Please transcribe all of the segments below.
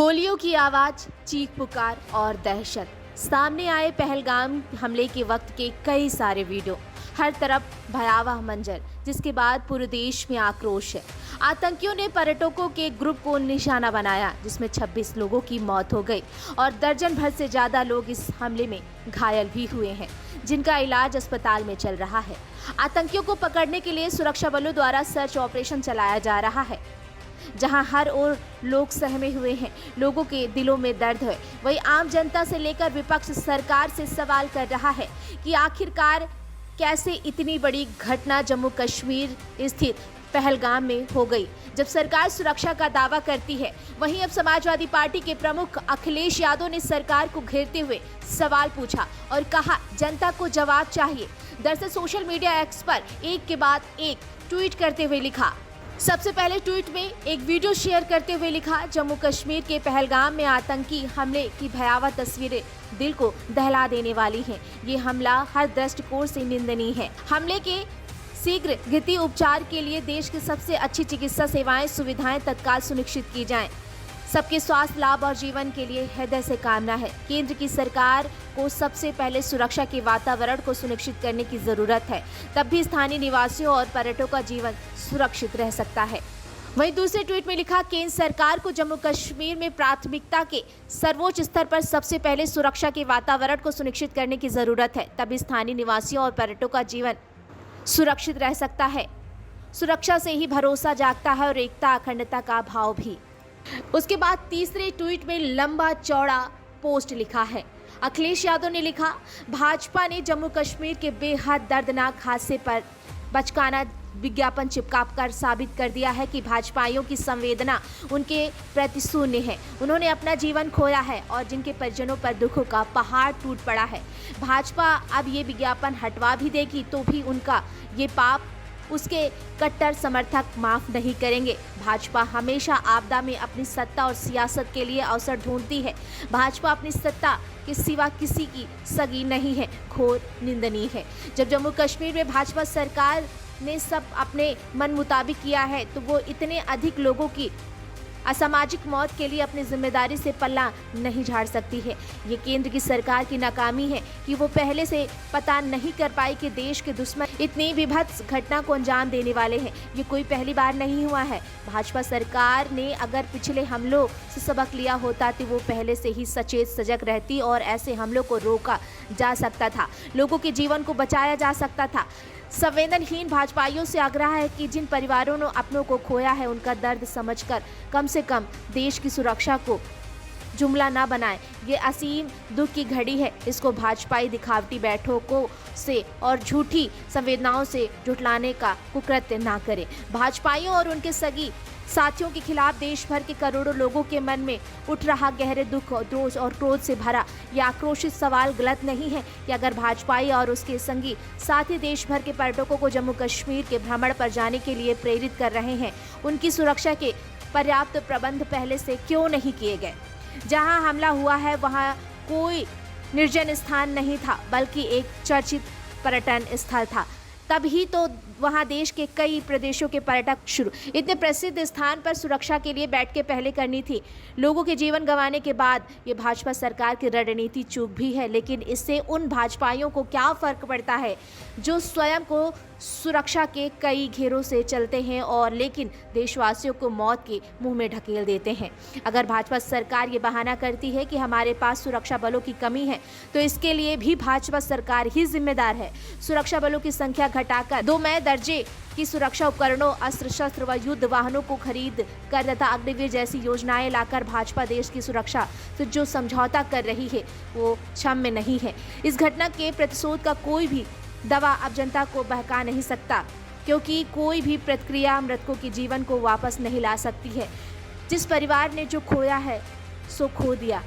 गोलियों की आवाज, चीख पुकार और दहशत। सामने आए पहलगाम हमले के वक्त के कई सारे वीडियो। हर तरफ भयावह मंजर, जिसके बाद पूरे देश में आक्रोश है। आतंकियों ने पर्यटकों के ग्रुप को निशाना बनाया, जिसमें 26 लोगों की मौत हो गई और दर्जन भर से ज्यादा लोग इस हमले में घायल भी हुए हैं, जिनका इलाज अस्पताल में चल रहा है। आतंकियों को पकड़ने के लिए सुरक्षा बलों द्वारा सर्च ऑपरेशन चलाया जा रहा है, जहां हर ओर लोग सहमे हुए हैं। लोगों के दिलों में दर्द है। वहीं आम जनता से लेकर विपक्ष सरकार से सवाल कर रहा है कि आखिरकार कैसे इतनी बड़ी घटना जम्मू कश्मीर स्थित पहलगाम में हो गई, जब सरकार सुरक्षा का दावा करती है। वहीं अब समाजवादी पार्टी के प्रमुख अखिलेश यादव ने सरकार को घेरते हुए सवाल पूछा और कहा, जनता को जवाब चाहिए। दरअसल सोशल मीडिया एक्स पर एक के बाद एक ट्वीट करते हुए लिखा। सबसे पहले ट्वीट में एक वीडियो शेयर करते हुए लिखा, जम्मू कश्मीर के पहलगाम में आतंकी हमले की भयावह तस्वीरें दिल को दहला देने वाली हैं। ये हमला हर दृष्टिकोण से निंदनीय है। हमले के शीघ्र गति उपचार के लिए देश की सबसे अच्छी चिकित्सा सेवाएं सुविधाएं तत्काल सुनिश्चित की जाएं। सबके स्वास्थ्य लाभ और जीवन के लिए हृदय से कामना है। केंद्र की सरकार को सबसे पहले सुरक्षा के वातावरण को सुनिश्चित करने की जरूरत है, तब भी स्थानीय निवासियों और पर्यटकों का जीवन सुरक्षित रह सकता है। वहीं दूसरे ट्वीट में लिखा, केंद्र सरकार को जम्मू कश्मीर में प्राथमिकता के सर्वोच्च स्तर पर सबसे पहले सुरक्षा के वातावरण को सुनिश्चित करने की जरूरत है, तभी स्थानीय निवासियों और पर्यटकों का जीवन सुरक्षित रह सकता है। सुरक्षा से ही भरोसा जागता है और एकता अखंडता का भाव भी। उसके बाद तीसरे ट्वीट में लंबा चौड़ा पोस्ट लिखा है। अखिलेश यादव ने लिखा, भाजपा ने जम्मू कश्मीर के बेहद दर्दनाक हादसे पर बचकाना विज्ञापन चिपकाकर साबित कर दिया है कि भाजपाइयों की संवेदना उनके प्रति शून्य है। उन्होंने अपना जीवन खोया है और जिनके परिजनों पर दुखों का पहाड़ टूट पड़ा है। भाजपा अब ये विज्ञापन हटवा भी देगी तो भी उनका ये पाप उसके कट्टर समर्थक माफ नहीं करेंगे। भाजपा हमेशा आपदा में अपनी सत्ता और सियासत के लिए अवसर ढूंढती है। भाजपा अपनी सत्ता के सिवा किसी की सगी नहीं है, घोर निंदनीय है। जब जम्मू कश्मीर में भाजपा सरकार ने सब अपने मन मुताबिक किया है, तो वो इतने अधिक लोगों की असामाजिक मौत के लिए अपनी जिम्मेदारी से पल्ला नहीं झाड़ सकती है। ये केंद्र की सरकार की नाकामी है कि वो पहले से पता नहीं कर पाई कि देश के दुश्मन इतनी विभत्स घटना को अंजाम देने वाले हैं। ये कोई पहली बार नहीं हुआ है। भाजपा सरकार ने अगर पिछले हमलों से सबक लिया होता तो वो पहले से ही सचेत सजग रहती और ऐसे हमलों को रोका जा सकता था, लोगों के जीवन को बचाया जा सकता था। संवेदनहीन भाजपाइयों से आग्रह है कि जिन परिवारों ने अपनों को खोया है, उनका दर्द समझकर कम से कम देश की सुरक्षा को जुमला ना बनाएं। ये असीम दुख की घड़ी है, इसको भाजपाई दिखावटी बैठकों से और झूठी संवेदनाओं से जुटलाने का कुकृत्य ना करें। भाजपाइयों और उनके सगी साथियों के खिलाफ देश भर के करोड़ों लोगों के मन में उठ रहा गहरे दुख, रोष और क्रोध से भरा यह आक्रोशित सवाल गलत नहीं है कि अगर भाजपाई और उसके संगी साथी देश भर के पर्यटकों को जम्मू कश्मीर के भ्रमण पर जाने के लिए प्रेरित कर रहे हैं, उनकी सुरक्षा के पर्याप्त प्रबंध पहले से क्यों नहीं किए गए। जहां हमला हुआ है वहां कोई निर्जन स्थान नहीं था, बल्कि एक चर्चित पर्यटन स्थल था। तभी तो वहां देश के कई प्रदेशों के पर्यटक शुरू इतने प्रसिद्ध स्थान पर सुरक्षा के लिए बैठ के पहले करनी थी। लोगों के जीवन गंवाने के बाद ये भाजपा सरकार की रणनीति चूक भी है, लेकिन इससे उन भाजपाइयों को क्या फर्क पड़ता है जो स्वयं को सुरक्षा के कई घेरों से चलते हैं और लेकिन देशवासियों को मौत के मुंह में ढकेल देते हैं। अगर भाजपा सरकार ये बहाना करती है कि हमारे पास सुरक्षा बलों की कमी है, तो इसके लिए भी भाजपा सरकार ही जिम्मेदार है। सुरक्षा बलों की संख्या घटाकर 2 नए दर्जे की सुरक्षा उपकरणों, अस्त्र शस्त्र व युद्ध वाहनों को खरीद कर तथा अग्निवीर जैसी योजनाएं लाकर भाजपा देश की सुरक्षा तो जो समझौता कर रही है वो क्षम्य नहीं है। इस घटना के प्रतिशोध का कोई भी दवा अब जनता को बहका नहीं सकता, क्योंकि कोई भी प्रतिक्रिया मृतकों के जीवन को वापस नहीं ला सकती है। जिस परिवार ने जो खोया है सो खो दिया।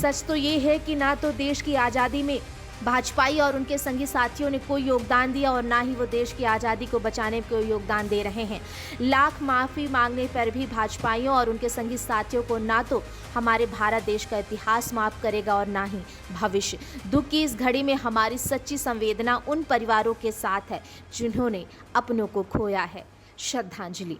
सच तो ये है कि ना तो देश की आज़ादी में भाजपाई और उनके संगी साथियों ने कोई योगदान दिया और ना ही वो देश की आज़ादी को बचाने में कोई योगदान दे रहे हैं। लाख माफ़ी मांगने पर भी भाजपाइयों और उनके संगी साथियों को ना तो हमारे भारत देश का इतिहास माफ़ करेगा और ना ही भविष्य। दुख की इस घड़ी में हमारी सच्ची संवेदना उन परिवारों के साथ है जिन्होंने अपनों को खोया है। श्रद्धांजलि।